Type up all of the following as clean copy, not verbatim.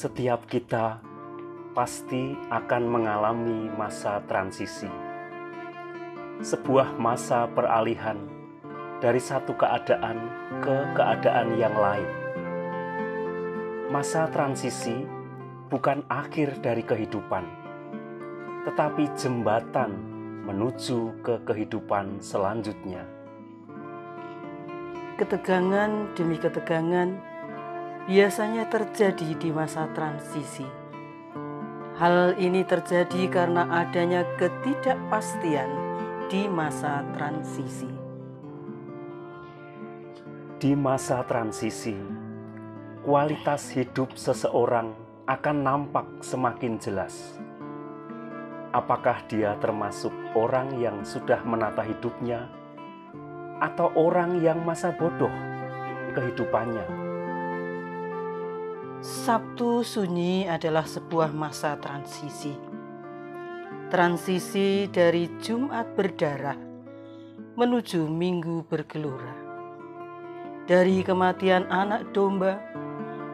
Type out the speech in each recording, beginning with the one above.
Setiap kita pasti akan mengalami masa transisi, sebuah masa peralihan dari satu keadaan ke keadaan yang lain. Masa transisi bukan akhir dari kehidupan, tetapi jembatan menuju ke kehidupan selanjutnya. Ketegangan demi ketegangan biasanya terjadi di masa transisi. Hal ini terjadi karena adanya ketidakpastian di masa transisi. Di masa transisi, kualitas hidup seseorang akan nampak semakin jelas. Apakah dia termasuk orang yang sudah menata hidupnya atau orang yang masa bodoh kehidupannya? Sabtu Sunyi adalah sebuah masa transisi. Transisi dari Jumat berdarah menuju Minggu bergelora. Dari kematian anak domba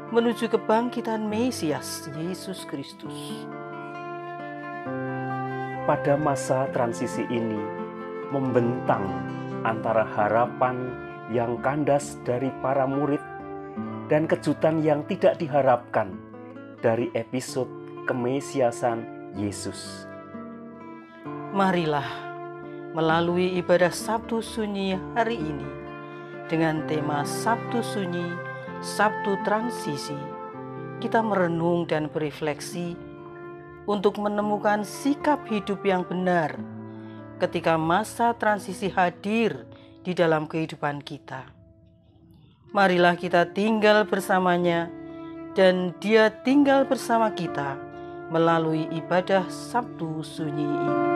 menuju kebangkitan Mesias Yesus Kristus. Pada masa transisi ini membentang antara harapan yang kandas dari para murid dan kejutan yang tidak diharapkan dari episode kemesiasan Yesus. Marilah melalui ibadah Sabtu Sunyi hari ini dengan tema Sabtu Sunyi, Sabtu Transisi, kita merenung dan berefleksi untuk menemukan sikap hidup yang benar ketika masa transisi hadir di dalam kehidupan kita. Marilah kita tinggal bersamanya dan Dia tinggal bersama kita melalui ibadah Sabtu Sunyi ini.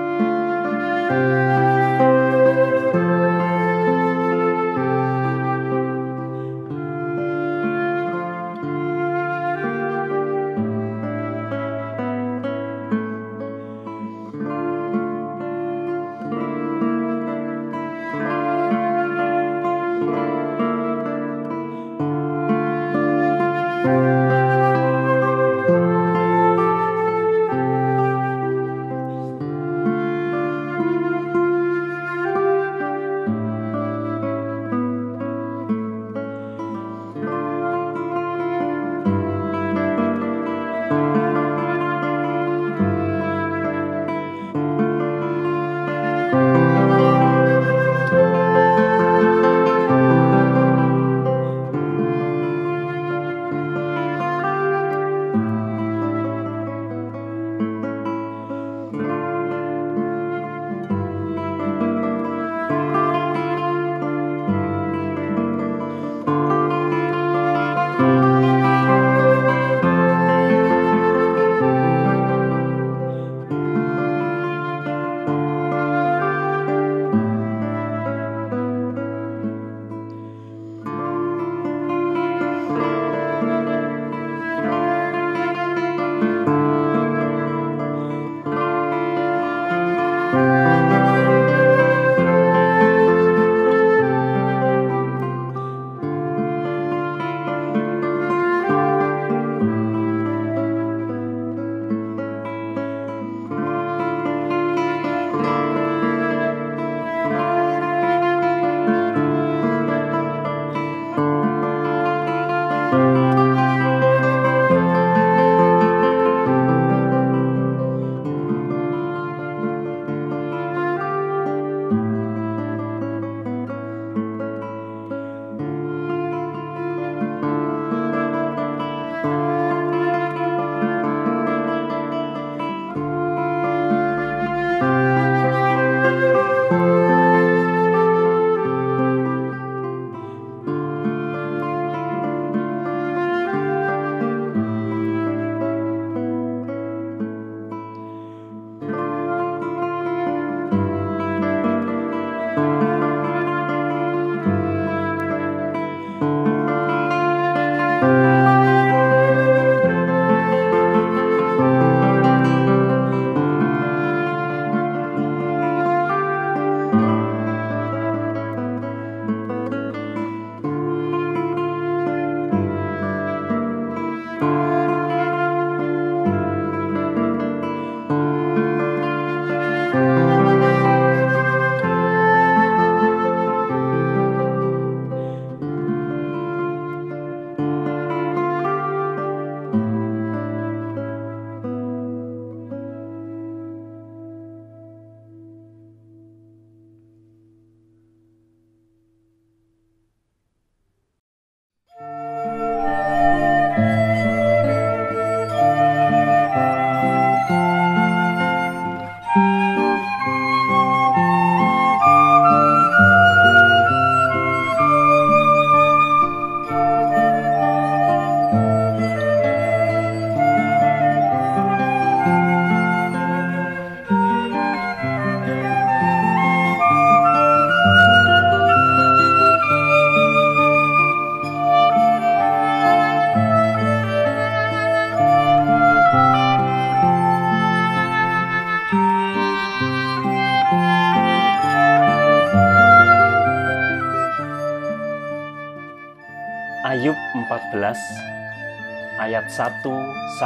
14 ayat 1-14.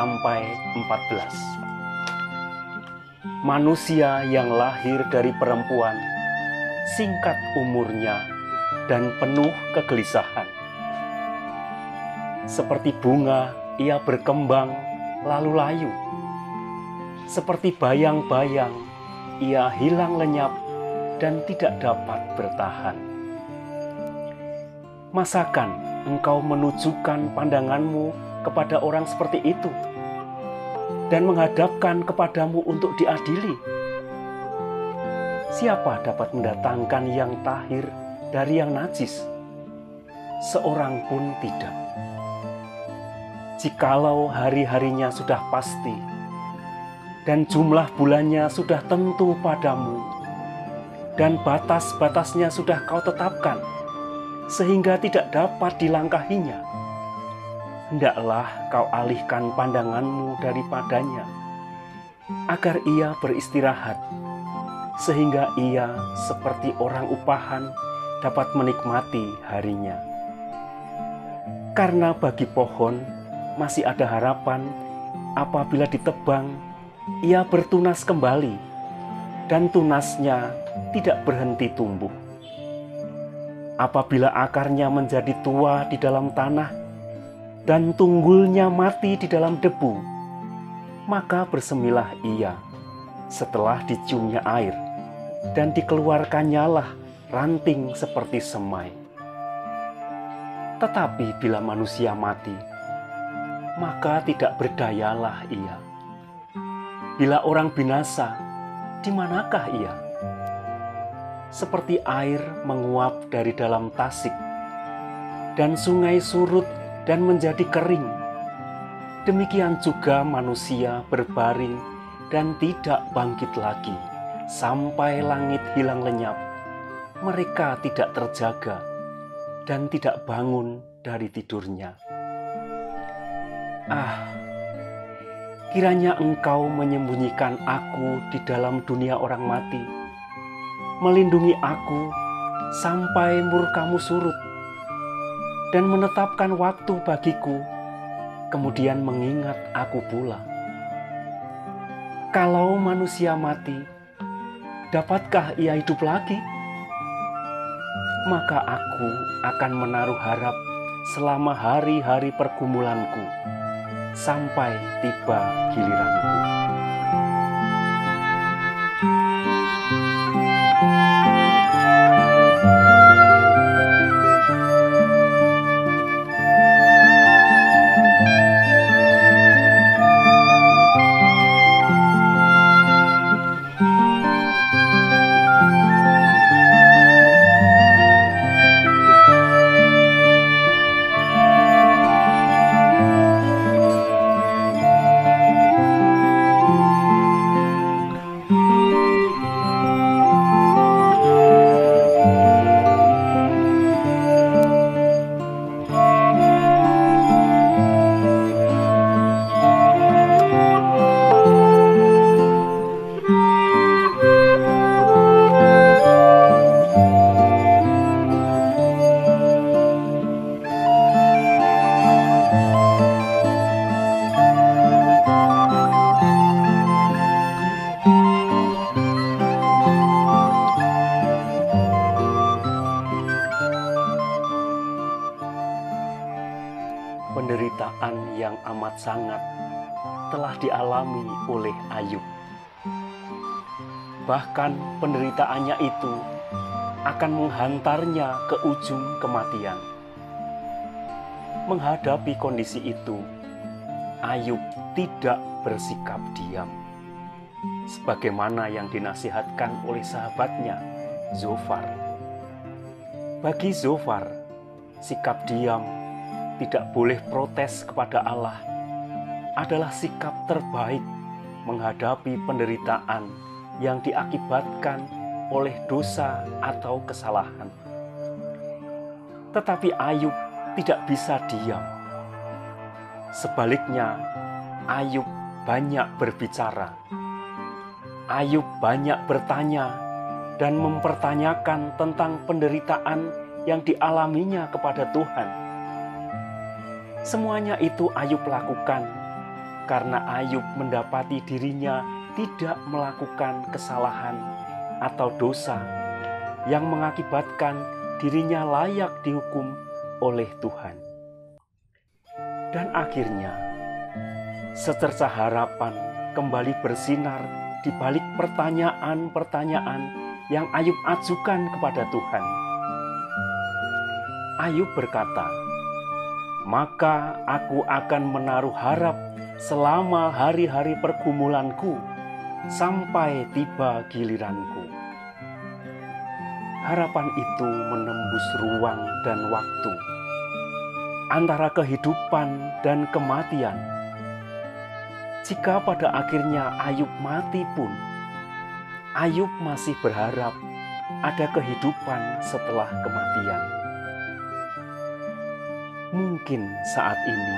Manusia yang lahir dari perempuan singkat umurnya dan penuh kegelisahan. Seperti bunga ia berkembang lalu layu. Seperti bayang-bayang ia hilang lenyap dan tidak dapat bertahan. Masakan engkau menunjukkan pandanganmu kepada orang seperti itu dan menghadapkan kepadamu untuk diadili? Siapa dapat mendatangkan yang tahir dari yang najis? Seorang pun tidak. Jikalau hari-harinya sudah pasti dan jumlah bulannya sudah tentu padamu, dan batas-batasnya sudah kau tetapkan, sehingga tidak dapat dilangkahinya, hendaklah kau alihkan pandanganmu daripadanya, agar ia beristirahat, sehingga ia seperti orang upahan dapat menikmati harinya. Karena bagi pohon masih ada harapan, apabila ditebang, ia bertunas kembali, dan tunasnya tidak berhenti tumbuh. Apabila akarnya menjadi tua di dalam tanah, dan tunggulnya mati di dalam debu, maka bersemilah ia setelah diciumnya air, dan dikeluarkannyalah ranting seperti semai. Tetapi bila manusia mati, maka tidak berdayalah ia. Bila orang binasa, di manakah ia? Seperti air menguap dari dalam tasik, dan sungai surut dan menjadi kering, demikian juga manusia berbaring dan tidak bangkit lagi, sampai langit hilang lenyap. Mereka tidak terjaga dan tidak bangun dari tidurnya. Kiranya engkau menyembunyikan aku di dalam dunia orang mati, melindungi aku sampai murkamu surut, dan menetapkan waktu bagiku, kemudian mengingat aku pula. Kalau manusia mati, dapatkah ia hidup lagi? Maka aku akan menaruh harap selama hari-hari pergumulanku, sampai tiba giliranku. Penderitaan yang amat sangat telah dialami oleh Ayub. Bahkan penderitaannya itu akan menghantarnya ke ujung kematian. Menghadapi kondisi itu, Ayub tidak bersikap diam, sebagaimana yang dinasihatkan oleh sahabatnya, Zofar. Bagi Zofar, sikap diam, tidak boleh protes kepada Allah, adalah sikap terbaik menghadapi penderitaan yang diakibatkan oleh dosa atau kesalahan. Tetapi Ayub tidak bisa diam. Sebaliknya, Ayub banyak berbicara. Ayub banyak bertanya dan mempertanyakan tentang penderitaan yang dialaminya kepada Tuhan. Semuanya itu Ayub lakukan karena Ayub mendapati dirinya tidak melakukan kesalahan atau dosa yang mengakibatkan dirinya layak dihukum oleh Tuhan. Dan akhirnya, secerca harapan kembali bersinar di balik pertanyaan-pertanyaan yang Ayub ajukan kepada Tuhan. Ayub berkata, "Maka aku akan menaruh harap selama hari-hari pergumulanku sampai tiba giliranku." Harapan itu menembus ruang dan waktu, antara kehidupan dan kematian. Jika pada akhirnya Ayub mati pun, Ayub masih berharap ada kehidupan setelah kematian. Mungkin saat ini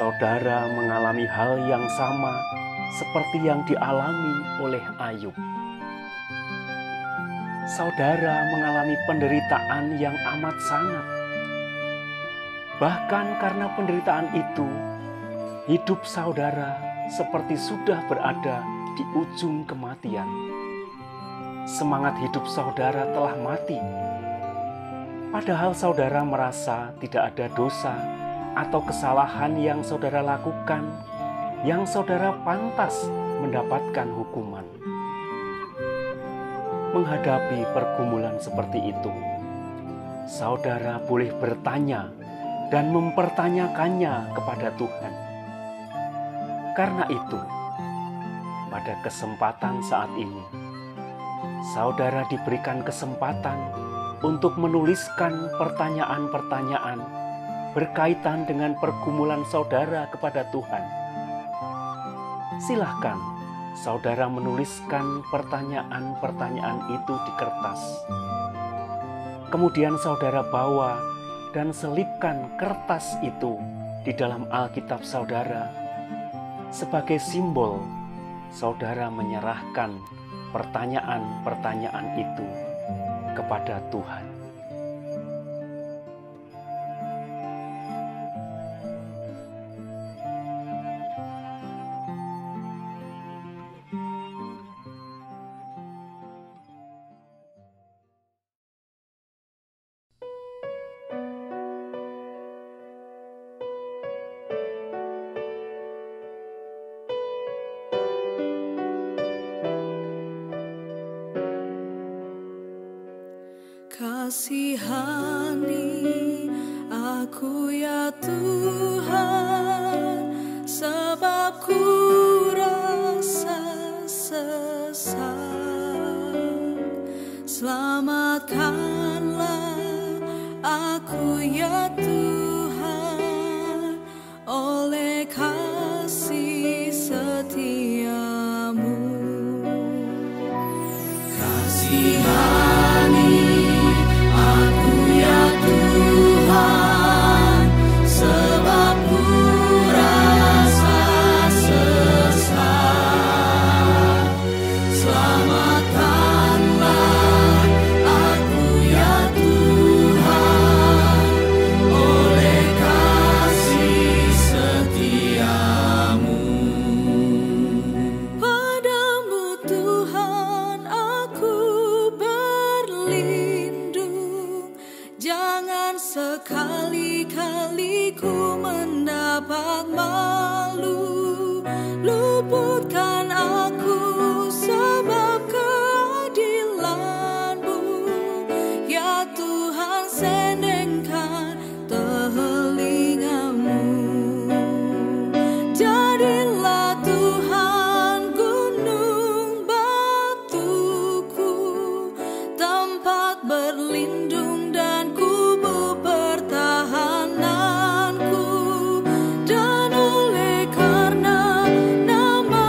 saudara mengalami hal yang sama seperti yang dialami oleh Ayub. Saudara mengalami penderitaan yang amat sangat. Bahkan karena penderitaan itu, hidup saudara seperti sudah berada di ujung kematian. Semangat hidup saudara telah mati. Padahal saudara merasa tidak ada dosa atau kesalahan yang saudara lakukan, yang saudara pantas mendapatkan hukuman. Menghadapi pergumulan seperti itu, saudara boleh bertanya dan mempertanyakannya kepada Tuhan. Karena itu, pada kesempatan saat ini, saudara diberikan kesempatan untuk menuliskan pertanyaan-pertanyaan berkaitan dengan pergumulan saudara kepada Tuhan. Silahkan saudara menuliskan pertanyaan-pertanyaan itu di kertas. Kemudian saudara bawa dan selipkan kertas itu di dalam Alkitab saudara sebagai simbol saudara menyerahkan pertanyaan-pertanyaan itu kepada Tuhan. Kasihani aku ya Tuhan, sebab ku rasa sesak. Selamatkanlah aku ya Tuhan, oleh kasih setiamu. Kasihani aku ya Tuhan, sebab ku rasa sesak. Selamatkanlah aku ya Tuhan, oleh kasih setiamu. Padamu Tuhan aku berlindung, jangan sekali-kali ku mendapat malu. Luputkan aku sebab keadilan-Mu, ya Tuhan, sendengkan telinga-Mu. Jadilah Tuhan gunung batuku, tempat berlindung dan kubu pertahananku. Dan oleh karena nama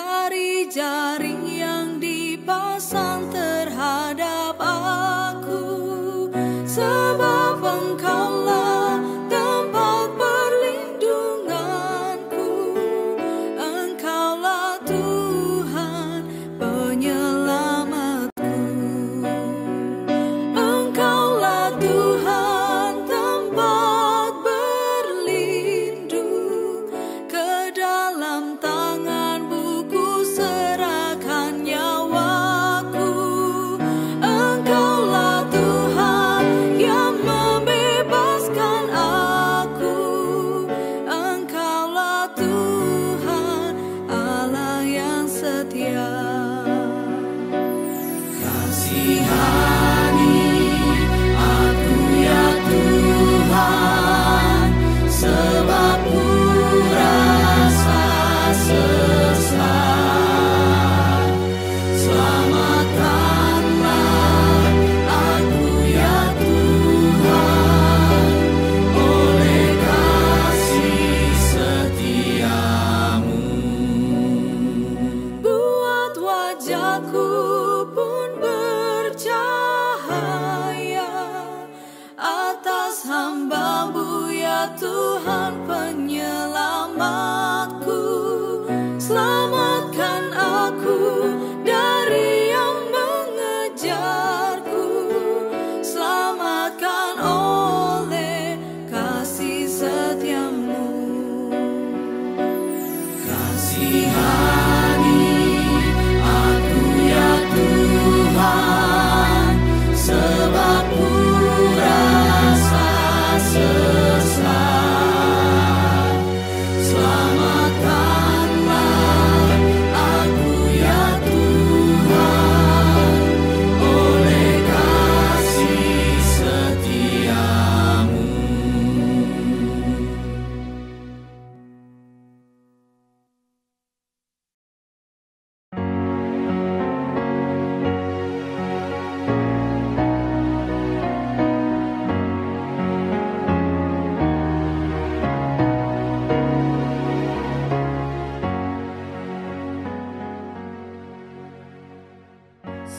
dari jaring yang dipasang terhadap aku, sebab Engkaulah tempat perlindunganku. Engkaulah Tuhan penyelamatku. Engkaulah Tuhan tempat berlindung. Ke dalam tangan-Mu ku serahkan nyawaku. Engkaulah Tuhan yang membebaskan aku. Engkaulah Tuhan Allah yang setia. Kasihani aku ya Tuhan, sebab ku rasa sesat. Selamatkanlah aku ya Tuhan, oleh kasih setiamu. Buat wajahku pun bercahaya atas hamba-Mu ya Tuhan penyelamatku. Selamatkan aku dari yang mengejarku. Selamatkan oleh kasih setiamu. Kasihani aku ya Tuhan, sebab ku rasa sesat. Selamatkanlah aku ya Tuhan, oleh kasih setiamu.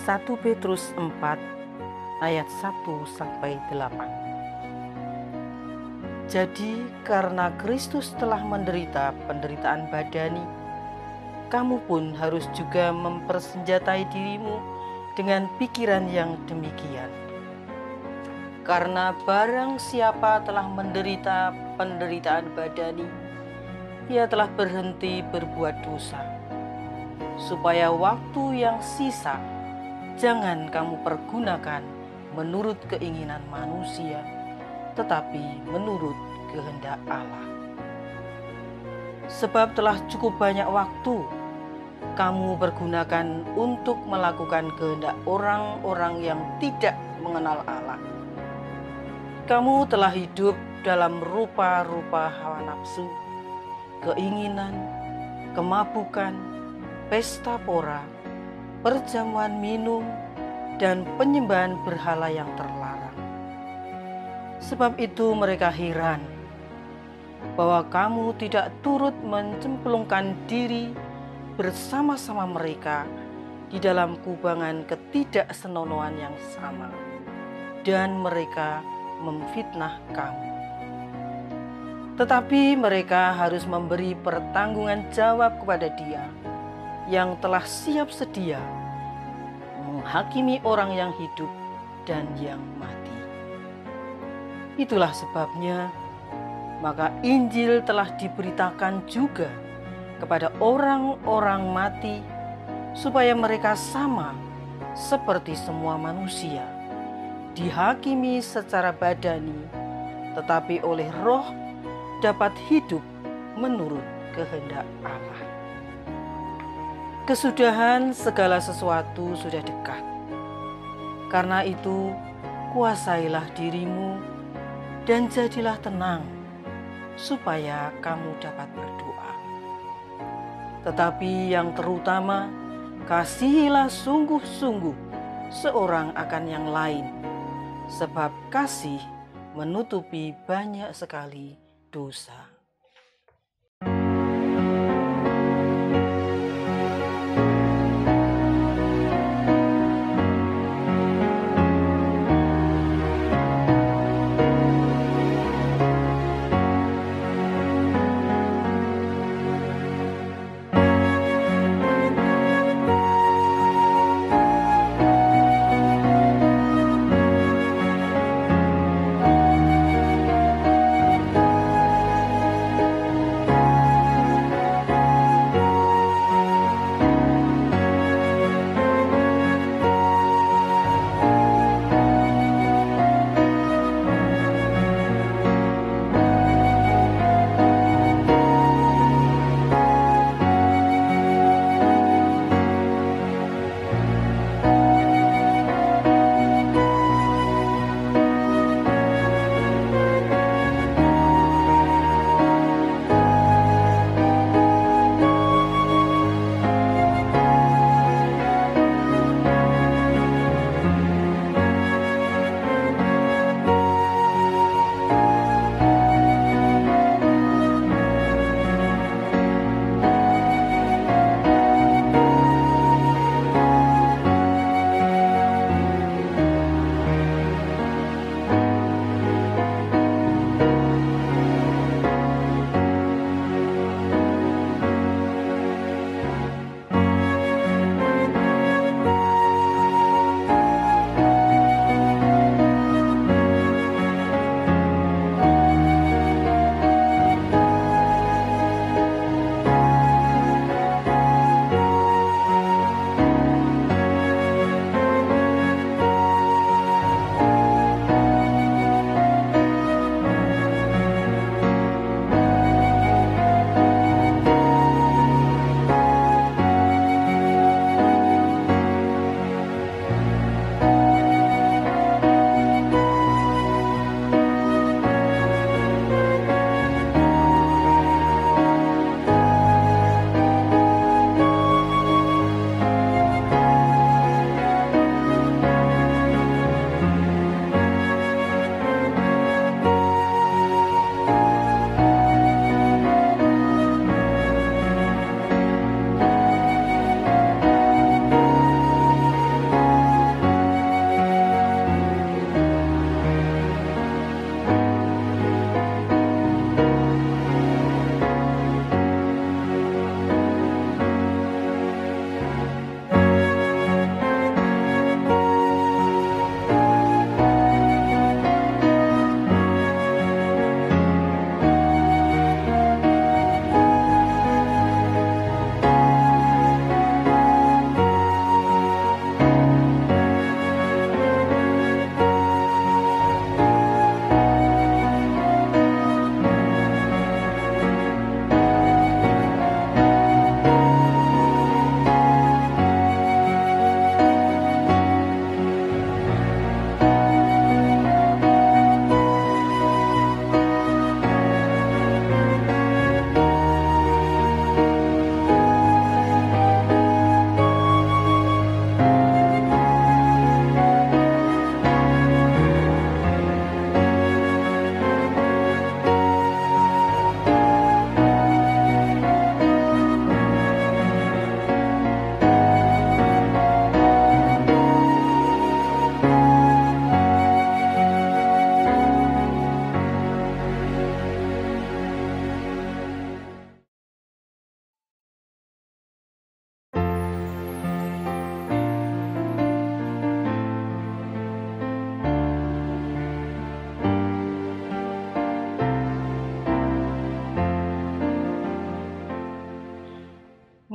Satu Petrus 4 ayat 1-8. Jadi karena Kristus telah menderita penderitaan badani, kamu pun harus juga mempersenjatai dirimu dengan pikiran yang demikian. Karena barang siapa telah menderita penderitaan badani, ia telah berhenti berbuat dosa, supaya waktu yang sisa jangan kamu pergunakan menurut keinginan manusia, tetapi menurut kehendak Allah. Sebab telah cukup banyak waktu kamu pergunakan untuk melakukan kehendak orang-orang yang tidak mengenal Allah. Kamu telah hidup dalam rupa-rupa hawa nafsu, keinginan, kemabukan, pesta pora, perjamuan minum, dan penyembahan berhala yang terlarang. Sebab itu mereka heran bahwa kamu tidak turut mencemplungkan diri bersama-sama mereka di dalam kubangan ketidaksenonohan yang sama, dan mereka memfitnah kamu. Tetapi mereka harus memberi pertanggungan jawab kepada Dia yang telah siap sedia menghakimi orang yang hidup dan yang mati. Itulah sebabnya maka Injil telah diberitakan juga kepada orang-orang mati, supaya mereka sama seperti semua manusia, dihakimi secara badani, tetapi oleh Roh dapat hidup menurut kehendak Allah. Kesudahan segala sesuatu sudah dekat. Karena itu, kuasailah dirimu dan jadilah tenang, supaya kamu dapat berdoa. Tetapi yang terutama, kasihilah sungguh-sungguh seorang akan yang lain, sebab kasih menutupi banyak sekali dosa.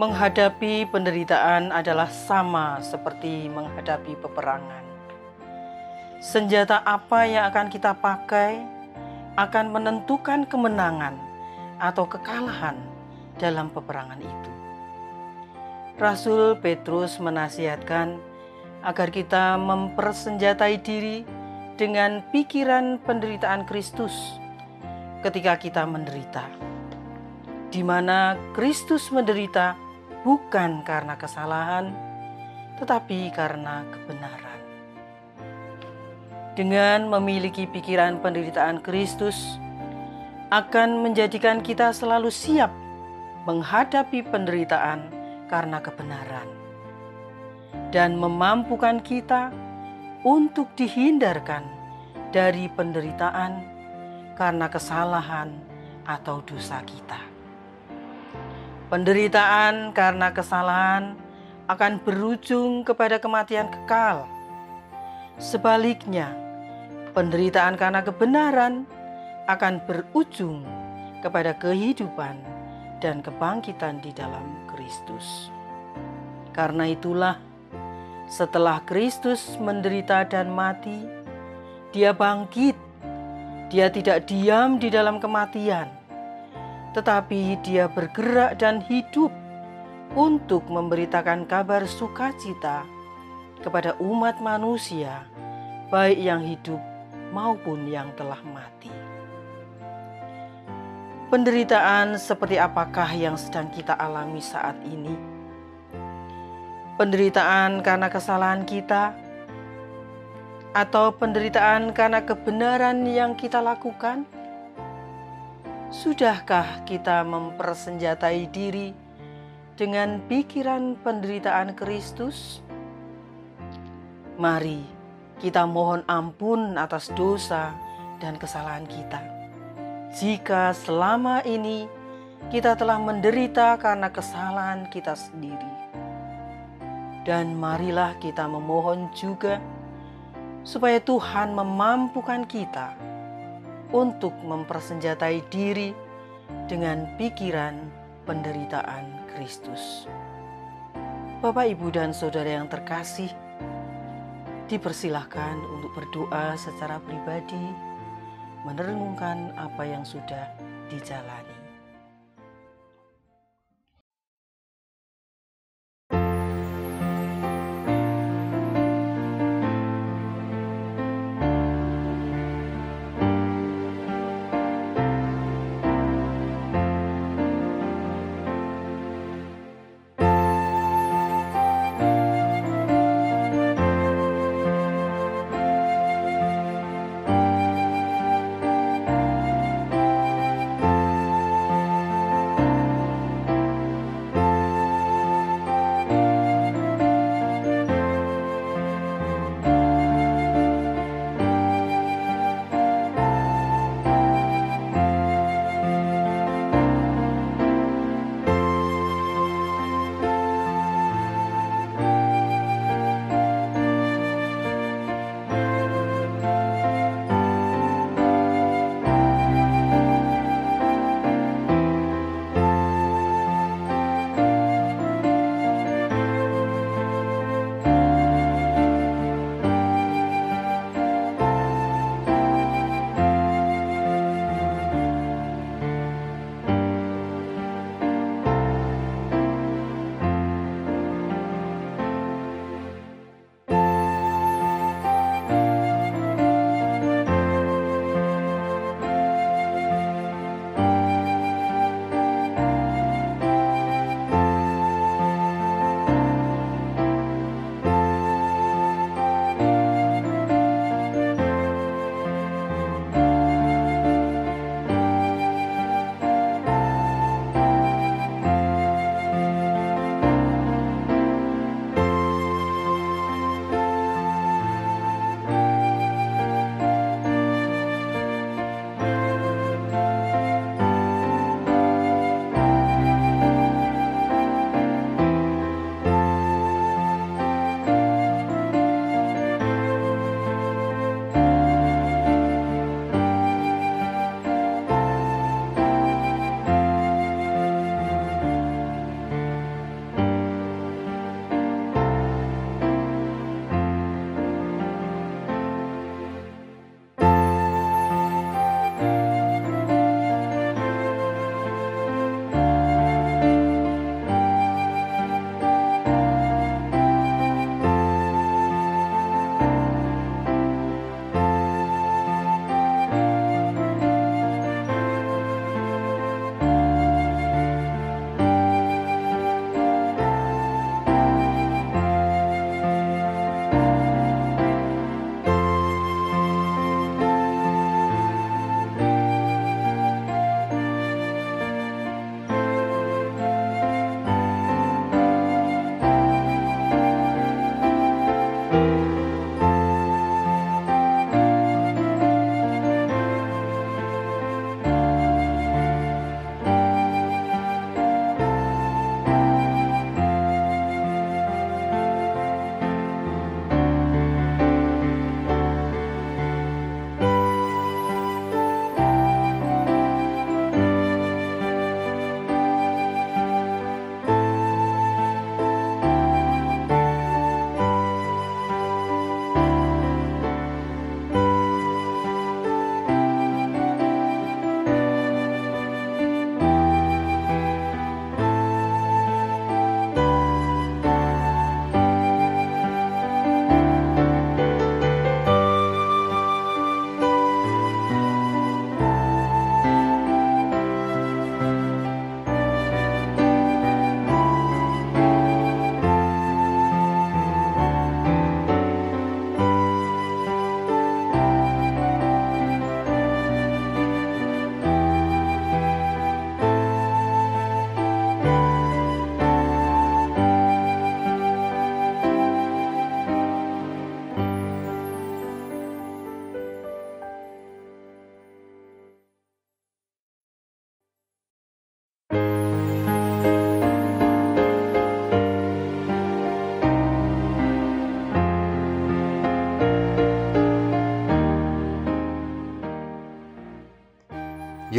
menghadapi penderitaan adalah sama seperti menghadapi peperangan. Senjata apa yang akan kita pakai akan menentukan kemenangan atau kekalahan dalam peperangan itu. Rasul Petrus menasihatkan agar kita mempersenjatai diri dengan pikiran penderitaan Kristus ketika kita menderita, di mana Kristus menderita bukan karena kesalahan, tetapi karena kebenaran. Dengan memiliki pikiran penderitaan Kristus akan menjadikan kita selalu siap menghadapi penderitaan karena kebenaran, dan memampukan kita untuk dihindarkan dari penderitaan karena kesalahan atau dosa kita. Penderitaan karena kesalahan akan berujung kepada kematian kekal. Sebaliknya, penderitaan karena kebenaran akan berujung kepada kehidupan dan kebangkitan di dalam Kristus. Karena itulah, setelah Kristus menderita dan mati, Dia bangkit. Dia tidak diam di dalam kematian, tetapi Dia bergerak dan hidup untuk memberitakan kabar sukacita kepada umat manusia, baik yang hidup maupun yang telah mati. Penderitaan seperti apakah yang sedang kita alami saat ini? Penderitaan karena kesalahan kita, atau penderitaan karena kebenaran yang kita lakukan? Sudahkah kita mempersenjatai diri dengan pikiran penderitaan Kristus? Mari kita mohon ampun atas dosa dan kesalahan kita, jika selama ini kita telah menderita karena kesalahan kita sendiri. Dan marilah kita memohon juga supaya Tuhan memampukan kita untuk mempersenjatai diri dengan pikiran penderitaan Kristus. Bapak, Ibu, dan Saudara yang terkasih, dipersilahkan untuk berdoa secara pribadi, merenungkan apa yang sudah dijalani.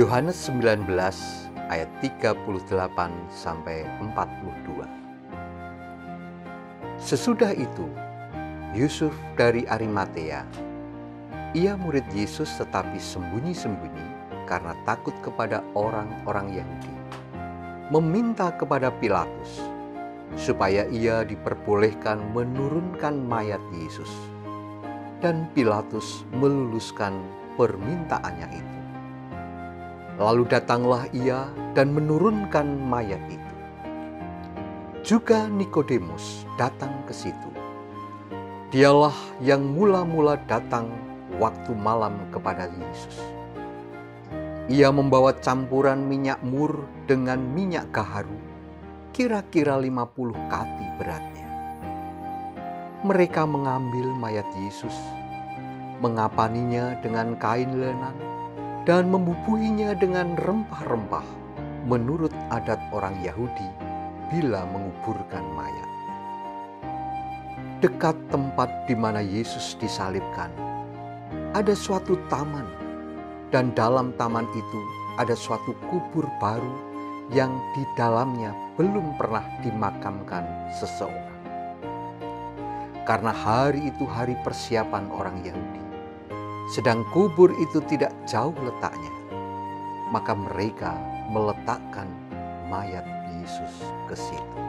Yohanes 19 ayat 38 sampai 42. Sesudah itu, Yusuf dari Arimatea, ia murid Yesus tetapi sembunyi-sembunyi karena takut kepada orang-orang Yahudi, meminta kepada Pilatus supaya ia diperbolehkan menurunkan mayat Yesus. Dan Pilatus meluluskan permintaannya itu. Lalu datanglah ia dan menurunkan mayat itu. Juga Nikodemus datang ke situ. Dialah yang mula-mula datang waktu malam kepada Yesus. Ia membawa campuran minyak mur dengan minyak gaharu, kira-kira 50 kati beratnya. Mereka mengambil mayat Yesus, mengapaninya dengan kain lenan, dan membubuhinya dengan rempah-rempah menurut adat orang Yahudi bila menguburkan mayat. Dekat tempat di mana Yesus disalibkan, ada suatu taman, dan dalam taman itu ada suatu kubur baru yang di dalamnya belum pernah dimakamkan seseorang. Karena hari itu hari persiapan orang Yahudi, sedang kubur itu tidak jauh letaknya, maka mereka meletakkan mayat Yesus ke situ.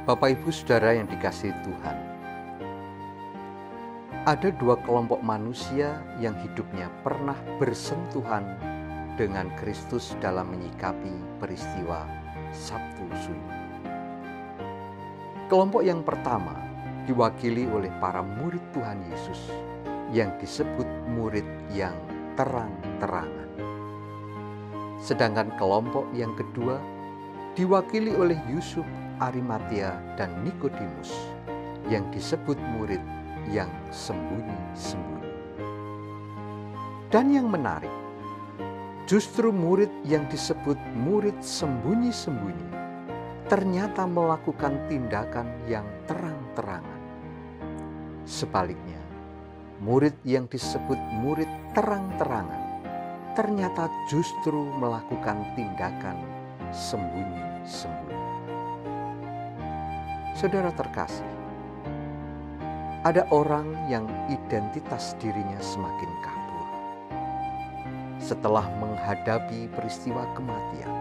Bapak Ibu Saudara yang dikasihi Tuhan, ada dua kelompok manusia yang hidupnya pernah bersentuhan dengan Kristus dalam menyikapi peristiwa Sabtu Sunyi. Kelompok yang pertama diwakili oleh para murid Tuhan Yesus yang disebut murid yang terang-terangan. Sedangkan kelompok yang kedua diwakili oleh Yusuf Arimatea dan Nikodemus yang disebut murid yang sembunyi-sembunyi. Dan yang menarik, justru murid yang disebut murid sembunyi-sembunyi ternyata melakukan tindakan yang terang-terangan. Sebaliknya, murid yang disebut murid terang-terangan ternyata justru melakukan tindakan sembunyi-sembunyi. Saudara terkasih, ada orang yang identitas dirinya semakin kabur setelah menghadapi peristiwa kematian.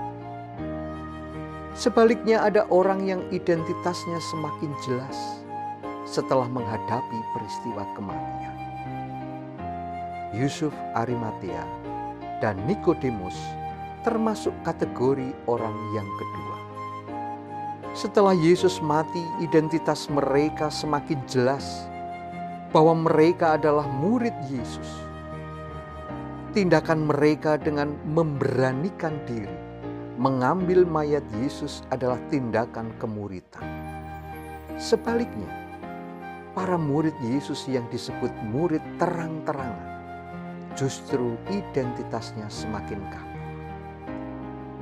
Sebaliknya ada orang yang identitasnya semakin jelas setelah menghadapi peristiwa kematian. Yusuf Arimatea dan Nikodemus termasuk kategori orang yang kedua. Setelah Yesus mati, identitas mereka semakin jelas bahwa mereka adalah murid Yesus. Tindakan mereka dengan memberanikan diri mengambil mayat Yesus adalah tindakan kemuritan. Sebaliknya, para murid Yesus yang disebut murid terang-terangan, justru identitasnya semakin kabur.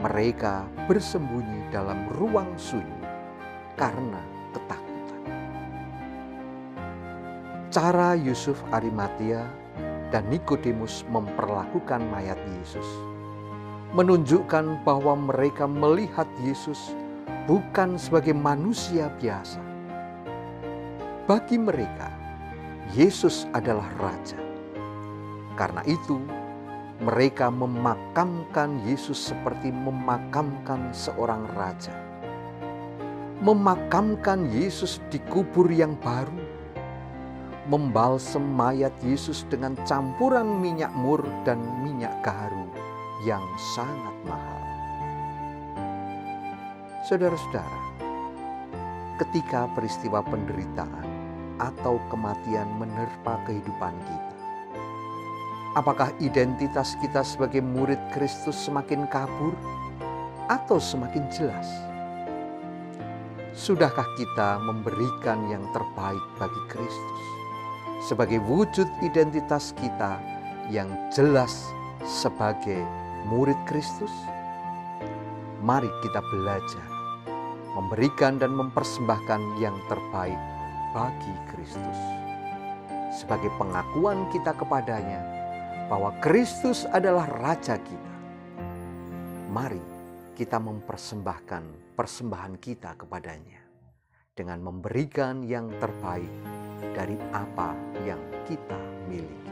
Mereka bersembunyi dalam ruang sunyi karena ketakutan. Cara Yusuf Arimatea dan Nikodemus memperlakukan mayat Yesus menunjukkan bahwa mereka melihat Yesus bukan sebagai manusia biasa. Bagi mereka, Yesus adalah Raja. Karena itu, mereka memakamkan Yesus seperti memakamkan seorang raja. Memakamkan Yesus di kubur yang baru. Membalsem mayat Yesus dengan campuran minyak mur dan minyak gaharu yang sangat mahal. Saudara-saudara, ketika peristiwa penderitaan atau kematian menerpa kehidupan kita, apakah identitas kita sebagai murid Kristus semakin kabur atau semakin jelas? Sudahkah kita memberikan yang terbaik bagi Kristus sebagai wujud identitas kita yang jelas sebagai murid Kristus? Mari kita belajar memberikan dan mempersembahkan yang terbaik bagi Kristus sebagai pengakuan kita kepadanya bahwa Kristus adalah Raja kita. Mari kita mempersembahkan persembahan kita kepadanya dengan memberikan yang terbaik dari apa yang kita miliki.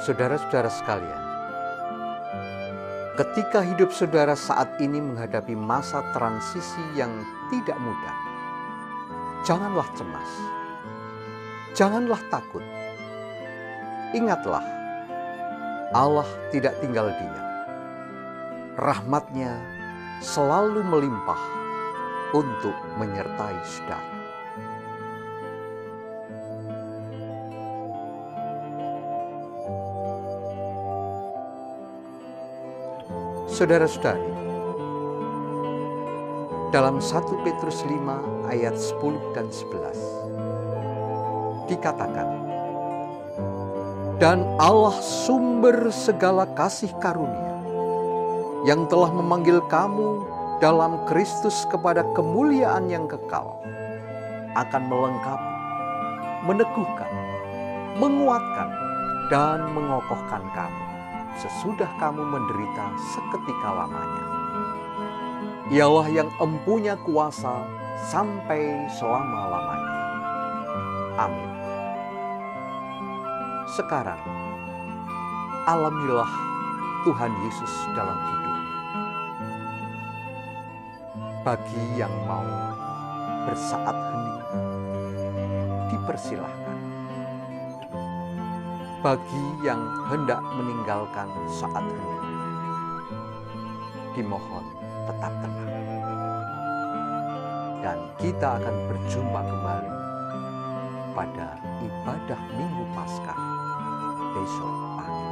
Saudara-saudara sekalian, ketika hidup saudara saat ini menghadapi masa transisi yang tidak mudah, janganlah cemas, janganlah takut. Ingatlah Allah tidak tinggal diam. Rahmat-Nya selalu melimpah untuk menyertai saudara. Saudara-saudari, dalam 1 Petrus 5 ayat 10 dan 11 dikatakan, "Dan Allah sumber segala kasih karunia yang telah memanggil kamu dalam Kristus kepada kemuliaan yang kekal, akan melengkapi, meneguhkan, menguatkan, dan mengokohkan kamu sesudah kamu menderita seketika lamanya. Ialah yang empunya kuasa sampai selama-lamanya. Amin." Sekarang, alamilah Tuhan Yesus dalam hidup. Bagi yang mau bersaat hening, dipersilahkan. Bagi yang hendak meninggalkan saat hening, dimohon tetap tenang. Dan kita akan berjumpa kembali pada ibadah Minggu Paskah besok pagi.